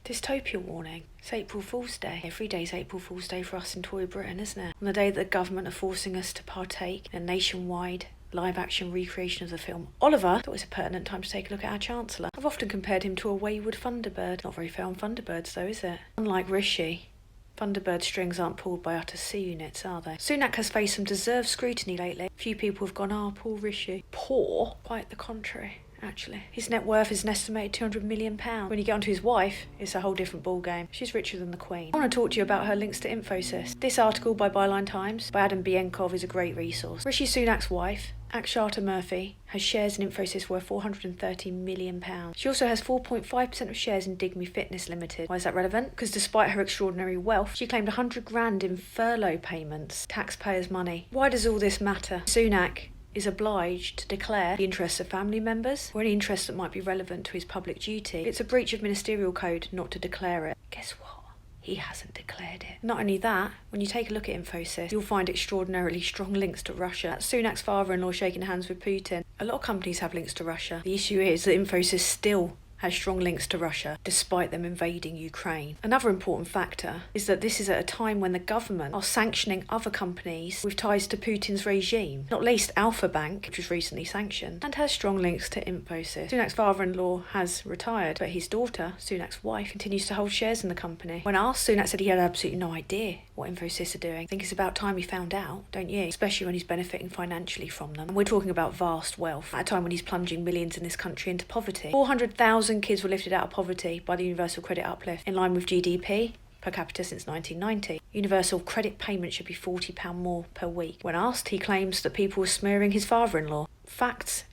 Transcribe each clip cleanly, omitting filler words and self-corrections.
Dystopia warning. It's April Fool's Day. Every day's April Fool's Day for us in Tory Britain, isn't it? On the day that the government are forcing us to partake in a nationwide live-action recreation of the film Oliver, thought it was a pertinent time to take a look at our Chancellor. I've often compared him to a wayward Thunderbird. Not very fair on Thunderbirds though, is it? Unlike Rishi, Thunderbird strings aren't pulled by utter C units, are they? Sunak has faced some deserved scrutiny lately. Few people have gone, poor Rishi. Poor? Quite the contrary. Actually, his net worth is an estimated £200 million. When you get onto his wife, it's a whole different ballgame. She's richer than the Queen. I want to talk to you about her links to Infosys. This article by Byline Times by Adam Bienkov is a great resource. Rishi Sunak's wife, Akshata Murthy, has shares in Infosys worth £430 million. She also has 4.5% of shares in Digme Fitness Limited. Why is that relevant? Because despite her extraordinary wealth, she claimed £100,000 in furlough payments, taxpayers' money. Why does all this matter? Sunak is obliged to declare the interests of family members or any interests that might be relevant to his public duty. It's a breach of ministerial code not to declare it. Guess what? He hasn't declared it. Not only that, when you take a look at Infosys, you'll find extraordinarily strong links to Russia. That's Sunak's father-in-law shaking hands with Putin. A lot of companies have links to Russia. The issue is that Infosys still has strong links to Russia, despite them invading Ukraine. Another important factor is that this is at a time when the government are sanctioning other companies with ties to Putin's regime, not least Alpha Bank, which was recently sanctioned, and has strong links to Infosys. Sunak's father-in-law has retired, but his daughter, Sunak's wife, continues to hold shares in the company. When asked, Sunak said he had absolutely no idea what Infosys are doing. I think it's about time he found out, don't you? Especially when he's benefiting financially from them. And we're talking about vast wealth, at a time when he's plunging millions in this country into poverty. 400,000 kids were lifted out of poverty by the Universal Credit Uplift, in line with GDP per capita since 1990. Universal credit payment should be £40 more per week. When asked, he claims that people were smearing his father-in-law. Facts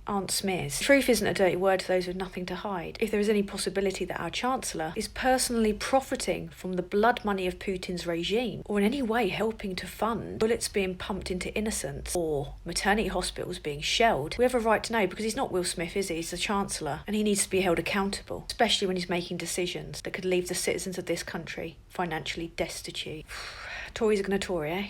aren't smears. Truth isn't a dirty word to those with nothing to hide. If there is any possibility that our Chancellor is personally profiting from the blood money of Putin's regime, or in any way helping to fund bullets being pumped into innocents, or maternity hospitals being shelled, we have a right to know, because he's not Will Smith, is he? He's the Chancellor, and he needs to be held accountable, especially when he's making decisions that could leave the citizens of this country financially destitute. Tories are going to Tory, eh?